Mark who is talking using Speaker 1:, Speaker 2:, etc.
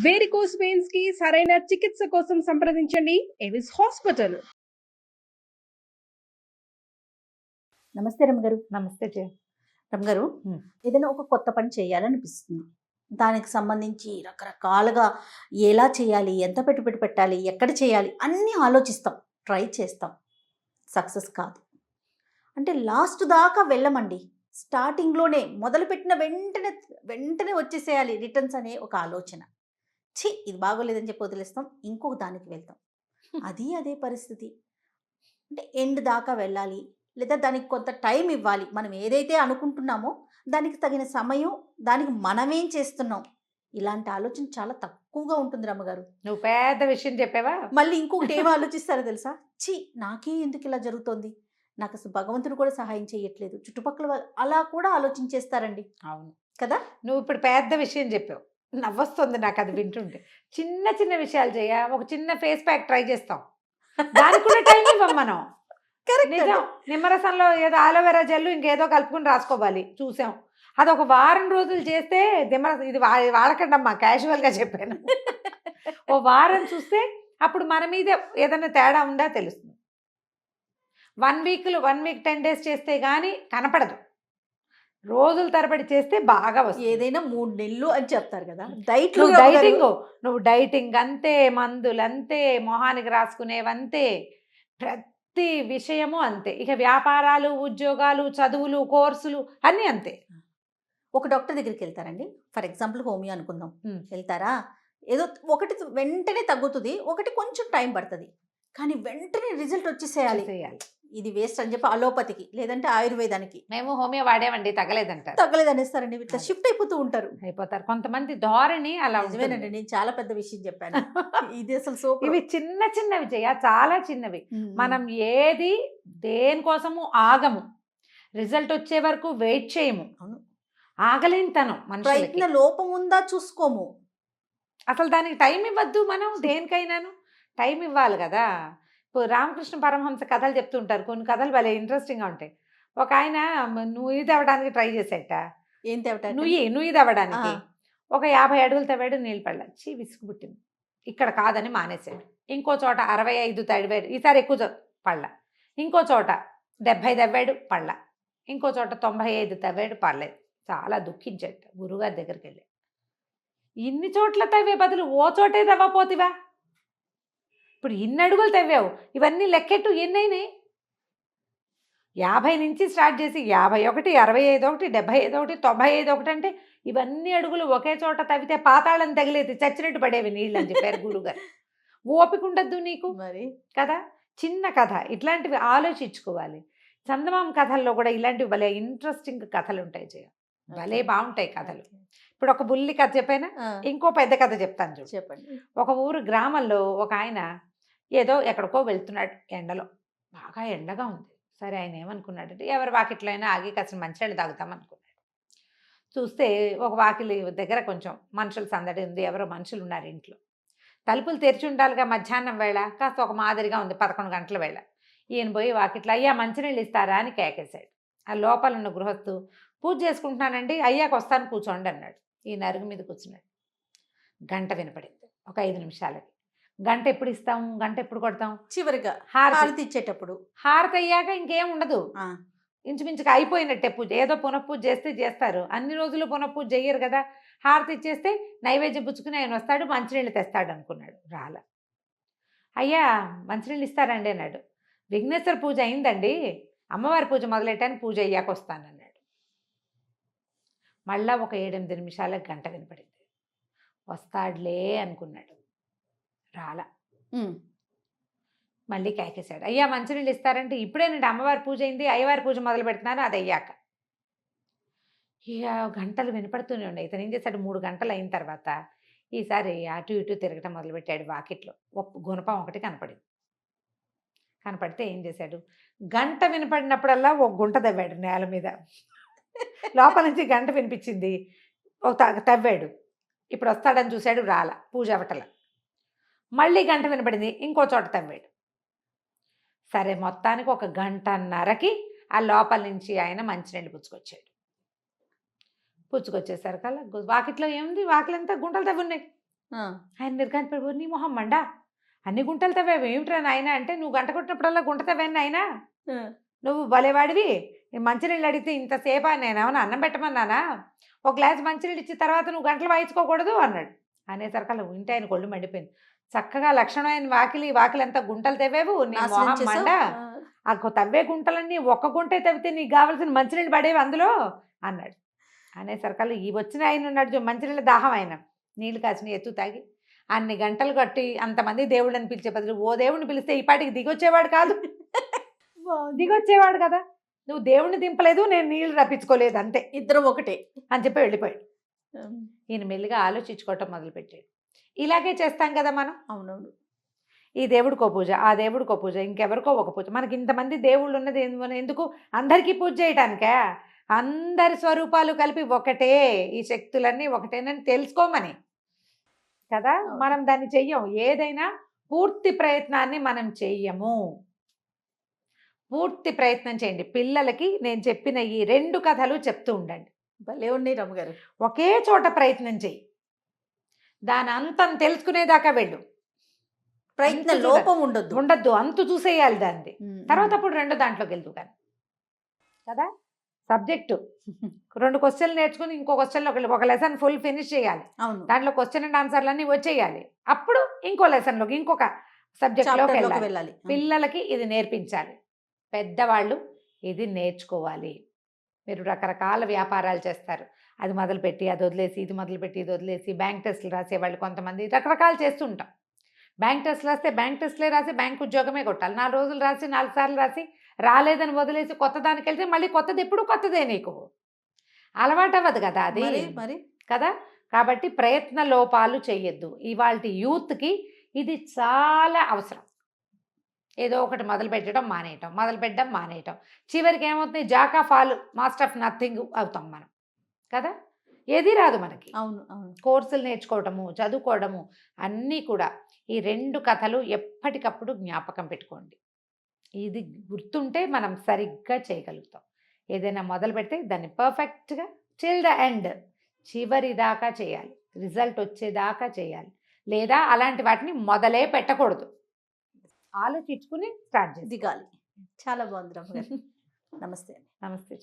Speaker 1: Varicose veins కి సరైన చికిత్స కోసం సంప్రదించండి ఎవిస్ హాస్పిటల్.
Speaker 2: నమస్తే రమ్మగారు.
Speaker 3: నమస్తే
Speaker 2: రమ్మగారు, ఏదైనా ఒక కొత్త పని చేయాలనిపిస్తుంది. దానికి సంబంధించి రకరకాలుగా ఎలా చేయాలి, ఎంత పెట్టుబడి పెట్టాలి, ఎక్కడ చేయాలి అన్నీ ఆలోచిస్తాం, ట్రై చేస్తాం. సక్సెస్ కాదు అంటే లాస్ట్ దాకా వెళ్ళమండి. స్టార్టింగ్లోనే మొదలుపెట్టిన వెంటనే వెంటనే వచ్చేసేయాలి రిటర్న్స్ అనే ఒక ఆలోచన. ఇది బాగోలేదని చెప్పి వదిలేస్తాం, ఇంకొక దానికి వెళ్తాం. అదే పరిస్థితి. అంటే ఎండ్ దాకా వెళ్ళాలి, లేదా దానికి కొంత టైం ఇవ్వాలి. మనం ఏదైతే అనుకుంటున్నామో దానికి తగిన సమయం, దానికి మనమేం చేస్తున్నాం, ఇలాంటి ఆలోచన చాలా తక్కువగా ఉంటుంది రమ్మగారు.
Speaker 3: నువ్వు పెద్ద విషయం చెప్పావా?
Speaker 2: మళ్ళీ ఇంకొకటి ఏం ఆలోచిస్తారో తెలుసా? నాకే ఎందుకు ఇలా జరుగుతోంది, నాకు అసలు భగవంతుడు కూడా సహాయం చేయట్లేదు, చుట్టుపక్కల వాళ్ళు అలా కూడా ఆలోచించేస్తారండి.
Speaker 3: అవును
Speaker 2: కదా,
Speaker 3: నువ్వు ఇప్పుడు పెద్ద విషయం చెప్పావు, నవ్వొస్తుంది నాకు అది వింటుంటే. చిన్న చిన్న విషయాలు ఒక చిన్న ఫేస్ ప్యాక్ ట్రై చేస్తాం, దానికి కూడా టైం ఇవ్వం మనం. నిజం, నిమ్మరసంలో ఏదో ఆలోవెరా జెల్ ఇంకేదో కలుపుకుని రాసుకోవాలి, చూసాం. అది ఒక వారం రోజులు చేస్తే ఇది వాడకండమ్మా, క్యాజువల్గా చెప్పాను. ఓ వారం చూస్తే అప్పుడు మన మీద ఏదైనా తేడా ఉందా తెలుస్తుంది. 1 వీక్ 10 days చేస్తే కానీ కనపడదు, రోజుల తరబడి చేస్తే బాగా వస్తుంది.
Speaker 2: ఏదైనా 3 నెలలు అని చెప్తారు కదా.
Speaker 3: నువ్వు డైటింగ్ అంతే, మందులు అంతే, మొహానికి రాసుకునేవంతే, ప్రతి విషయము అంతే. ఇక వ్యాపారాలు, ఉద్యోగాలు, చదువులు, కోర్సులు అన్నీ అంతే.
Speaker 2: ఒక డాక్టర్ దగ్గరికి వెళ్తారండి, ఫర్ ఎగ్జాంపుల్ హోమియో అనుకుందాం. వెళ్తారా, ఏదో ఒకటి వెంటనే తగ్గుతుంది, ఒకటి కొంచెం టైం పడుతుంది, కానీ వెంటనే రిజల్ట్ వచ్చేసేయాలి. ఇది వేస్ట్ అని చెప్పి అలోపతికి, లేదంటే ఆయుర్వేదానికి.
Speaker 3: మేము హోమియో వాడేమండి,
Speaker 2: తగ్గలేదనేస్తారండి. ఇట్లా షిఫ్ట్ అయిపోతారు
Speaker 3: కొంతమంది ధోరణి అలా.
Speaker 2: నిజమేనండి, నేను చాలా పెద్ద విషయం చెప్పాను. ఇది అసలు సూపర్.
Speaker 3: ఇవి చిన్న చిన్నవి చాలా చిన్నవి. మనం ఏది దేనికోసము ఆగము, రిజల్ట్ వచ్చే వరకు వెయిట్ చేయము. ఆగలేనితనం,
Speaker 2: ప్రయత్న లోపం ఉందా చూసుకోము,
Speaker 3: అసలు దానికి టైం ఇవ్వద్దు. మనం దేనికైనాను టైం ఇవ్వాలి కదా. ఇప్పుడు రామకృష్ణ పరమహంస కథలు చెప్తుంటారు, కొన్ని కథలు భలే ఇంట్రెస్టింగ్గా ఉంటాయి. ఒక ఆయన నుయ్యి తవ్వడానికి ట్రై చేసేట.
Speaker 2: ఏం తవ్వట?
Speaker 3: నుయ్యి తవ్వడానికి ఒక 50 అడుగులు తవ్వాడు, నీళ్ళు పడలా. విసుగు పుట్టింది, ఇక్కడ కాదని మానేశాడు. ఇంకో చోట 65 తవ్వాడు, ఈసారి ఎక్కువ పడలా. ఇంకో చోట 70 తవ్వాడు, పడలా. ఇంకో చోట 95 తవ్వాడు, పడలేదు. చాలా దుఃఖించాడు. గురుగారి దగ్గరికి వెళ్ళి, ఇన్ని చోట్ల తవ్వే బదులు ఓ చోటే తవ్వపోతివా, ఇప్పుడు ఇన్ని అడుగులు తవ్వావు, ఇవన్నీ లెక్కెట్టు ఎన్నైనాయి. 50 నుంచి స్టార్ట్ చేసి 51, 65 ఒకటి, 75 ఒకటి, 95 ఒకటి, అంటే ఇవన్నీ అడుగులు ఒకే చోట తవ్వితే పాతాళం తగిలేది, చచ్చినట్టు పడేవి నీళ్ళు అని చెప్పారు గురుగారు. ఓపిక ఉండద్దు నీకు
Speaker 2: మరి
Speaker 3: కదా. చిన్న కథ ఇట్లాంటివి ఆలోచించుకోవాలి. చందమామ కథల్లో కూడా ఇలాంటివి భలే ఇంట్రెస్టింగ్ కథలు ఉంటాయి, భలే బాగుంటాయి కథలు. ఇప్పుడు ఒక బుల్లి కథ చెప్పైనా, ఇంకో పెద్ద కథ చెప్తాను చూడు.
Speaker 2: చెప్పండి.
Speaker 3: ఒక ఊరు గ్రామంలో ఒక ఆయన ఏదో ఎక్కడికో వెళ్తున్నాడు, ఎండలో బాగా ఎండగా ఉంది. సరే ఆయన ఏమనుకున్నాడంటే, ఎవరి వాకిట్లో అయినా ఆగి కాసిన మంచినీళ్ళు తాగుతామనుకున్నాడు. చూస్తే ఒక వాకిలి దగ్గర కొంచెం మనుషుల సందడి ఉంది, ఎవరో మనుషులు ఉన్నారు ఇంట్లో. తలుపులు తెరిచి ఉండాలిగా, మధ్యాహ్నం వేళ కాస్త ఒక మాదిరిగా ఉంది, 11 గంటల వేళ. ఈయన పోయి వాకిట్లో, అయ్యా మంచినీళ్ళు ఇస్తారా అని కేకేశాడు. ఆ లోపల ఉన్న గృహస్థు, పూజ చేసుకుంటున్నానండి, అయ్యాక వస్తాను కూర్చోండి అన్నాడు. ఈయన అరుగు మీద కూర్చున్నాడు. గంట వినపడింది, ఒక 5 నిమిషాలకి. గంట ఎప్పుడు ఇస్తాం, గంట ఎప్పుడు కొడతాం?
Speaker 2: చివరిగా
Speaker 3: హారతి
Speaker 2: ఇచ్చేటప్పుడు.
Speaker 3: హారతి అయ్యాక ఇంకేం ఉండదు, ఇంచుమించుగా అయిపోయినట్టే పూజ. ఏదో పునఃపూజ చేస్తే చేస్తారు, అన్ని రోజులు పునఃపూజ చెయ్యరు కదా. హారతి ఇచ్చేస్తే నైవేద్యం పుచ్చుకుని ఆయన వస్తాడు, మంచినీళ్ళు తెస్తాడు అనుకున్నాడు. రాల. అయ్యా మంచినీళ్ళు ఇస్తారండి అన్నాడు. విఘ్నేశ్వర పూజ అయిందండి, అమ్మవారి పూజ మొదలెట్టాను, పూజ అయ్యాక వస్తానన్నాడు. మళ్ళా ఒక 7-8 నిమిషాలకు గంట వినపడింది. వస్తాడులే అనుకున్నాడు, రాల. మళ్ళీ కేకేశాడు, అయ్యా మంచినీళ్ళు ఇస్తారంటే, ఇప్పుడేనండి అమ్మవారి పూజ అయింది, అయ్యవారి పూజ మొదలు పెడుతున్నారు, అది అయ్యాక. ఇక గంటలు వినపడుతూనే ఉన్నాయి. ఇతను ఏం చేశాడు, 3 గంటలు అయిన తర్వాత ఈసారి అటు ఇటు తిరగటం మొదలుపెట్టాడు. వాకిట్లో గుణపం ఒకటి కనపడింది. కనపడితే ఏం చేశాడు, గంట వినపడినప్పుడల్లా ఒక గుంట తవ్వాడు నేల మీద. లోపల నుంచి గంట వినిపించింది, తవ్వాడు. ఇప్పుడు వస్తాడని చూశాడు, రాల, పూజ అవటల. మళ్ళీ గంట వినపడింది, ఇంకో చోట తవ్వాడు. సరే మొత్తానికి ఒక 1.5 ఆ లోపల నుంచి ఆయన మంచినీళ్ళు పుచ్చుకొచ్చాడు. పుచ్చుకొచ్చేసరికల్లా వాకిట్లో ఏముంది, వాకిలంతా గుంటలు తవ్వి ఉన్నాయి.
Speaker 2: ఆ,
Speaker 3: ఆయన నిర్గాంతపడిపోయి నీ మొహం మండా అన్ని గుంటలు తవ్వేవి ఏమిట్రా నాయన అంటే నువ్వు గంట కొట్టినప్పుడల్లా గుంట తవ్వాను నాయన
Speaker 2: ఆ,
Speaker 3: నువ్వు భలేవాడివి మంచినీళ్ళు అడిగితే ఇంతసేపా నేను ఏమన్నా అన్నం పెట్టమన్నానా ఒక గ్లాస్ మంచినీళ్ళు ఇచ్చిన తర్వాత నువ్వు గంటలు వాయించుకోకూడదు అన్నాడు. అనేసరికల్లా వింటే ఆయన కొళ్ళు మండిపోయింది. చక్కగా లక్షణమైన వాకిలి అంతా గుంటలు తవ్వేవు నీ
Speaker 2: నాశనం
Speaker 3: మొహం
Speaker 2: చేసావు.
Speaker 3: మండ ఆ తవ్వే గుంటలన్నీ ఒక్క గుంటే తవ్వితే నీకు కావాల్సిన మంచినీళ్ళు పడేవి అందులో అన్నాడు. అనేసరికల్లా ఈ వచ్చిన ఆయన ఉన్నాడు మంచినీళ్ళ దాహం ఆయన నీళ్ళు కాసిన ఎత్తు తాగి అన్ని గంటలు కట్టి అంతమంది దేవుళ్ళని పిలిచే బదులు ఓ దేవుడిని పిలిస్తే ఈ పాటికి దిగొచ్చేవాడు కాదు. దిగొచ్చేవాడు కదా. నువ్వు దేవుణ్ణి దింపలేదు నేను నీళ్లు రప్పించుకోలేదు అంతే
Speaker 2: ఇద్దరు ఒకటే
Speaker 3: అని చెప్పి వెళ్ళిపోయాడు. ఈయన మెల్లిగా ఆలోచించుకోవటం మొదలుపెట్టాడు. ఇలాగే చేస్తాం కదా మనం.
Speaker 2: అవునవును.
Speaker 3: ఈ దేవుడికో పూజ ఆ దేవుడికో పూజ ఇంకెవరికో ఒక పూజ. మనకి ఇంతమంది దేవుళ్ళు ఉన్నది ఎందుకు అందరికీ పూజ చేయటానికే. అందరి స్వరూపాలు కలిపి ఒకటే ఈ శక్తులన్నీ ఒకటేనని తెలుసుకోమని కదా మనం దాన్ని చెయ్యం. ఏదైనా పూర్తి ప్రయత్నాన్ని మనం చెయ్యము. పూర్తి ప్రయత్నం చేయండి. పిల్లలకి నేను చెప్పిన ఈ 2 కథలు చెప్తూ ఉండండి.
Speaker 2: భలే ఉన్నాయి రమ్మగారు.
Speaker 3: ఒకే చోట ప్రయత్నం చెయ్యి. దాని అంతం తెలుసుకునేదాకా వెళ్ళు.
Speaker 2: ప్రయత్న
Speaker 3: అంతు
Speaker 2: లోపం ఉండొద్దు.
Speaker 3: అంతు చూసేయాలి దాన్ని. తర్వాత అప్పుడు 2 దాంట్లోకి వెళ్తూ కానీ కదా. సబ్జెక్టు 2 క్వశ్చన్లు నేర్చుకుని ఇంకో క్వశ్చన్లో ఒక లెసన్ ఫుల్ ఫినిష్ చేయాలి.
Speaker 2: అవును.
Speaker 3: దాంట్లో క్వశ్చన్ అండ్ ఆన్సర్లన్నీ వచ్చేయాలి. అప్పుడు ఇంకో లెసన్లోకి ఇంకొక సబ్జెక్ట్లోకి
Speaker 2: చాప్టర్లోకి
Speaker 3: వెళ్ళాలి.
Speaker 2: వెళ్ళాలి.
Speaker 3: పిల్లలకి ఇది నేర్పించాలి. పెద్దవాళ్ళు ఇది నేర్చుకోవాలి. మీరు రకరకాల వ్యాపారాలు చేస్తారు. అది మొదలుపెట్టి అది వదిలేసి ఇది మొదలుపెట్టి ఇది వదిలేసి బ్యాంక్ టెస్టులు రాసేవాళ్ళు కొంతమంది రకరకాలు చేస్తూ ఉంటాం. బ్యాంక్ టెస్టులు రాస్తే బ్యాంక్ టెస్టులే రాసి బ్యాంక్ ఉద్యోగమే కొట్టాలి. 4 రోజులు రాసి 4 సార్లు రాసి రాలేదని వదిలేసి కొత్త దానికి వెళ్తే మళ్ళీ కొత్తది ఎప్పుడు కొత్తదే నీకు అలవాటు అవ్వదు కదా అది
Speaker 2: మరి
Speaker 3: కదా. కాబట్టి ప్రయత్న లోపాలు చెయ్యొద్దు. ఇవాళ యూత్కి ఇది చాలా అవసరం. ఏదో ఒకటి మొదలుపెట్టడం మానేయటం చివరికి ఏమవుతుంది Jack of all master of nothing అవుతాం మనం కదా. ఏది రాదు మనకి.
Speaker 2: అవును అవును.
Speaker 3: కోర్సులు నేర్చుకోవటము చదువుకోవడము అన్నీ కూడా ఈ 2 కథలు ఎప్పటికప్పుడు జ్ఞాపకం పెట్టుకోండి. ఇది గుర్తుంటే మనం సరిగ్గా చేయగలుగుతాం. ఏదైనా మొదలు పెడితే దాన్ని పర్ఫెక్ట్గా టిల్ ద ఎండ్ చివరి దాకా చేయాలి. రిజల్ట్ వచ్చేదాకా చేయాలి. లేదా అలాంటి వాటిని మొదలే పెట్టకూడదు. ఆలోచించుకుని స్టార్ట్ చేసి
Speaker 2: దిగాలి. చాలా బాగుంది రమ్మగారు. నమస్తే.
Speaker 3: నమస్తే.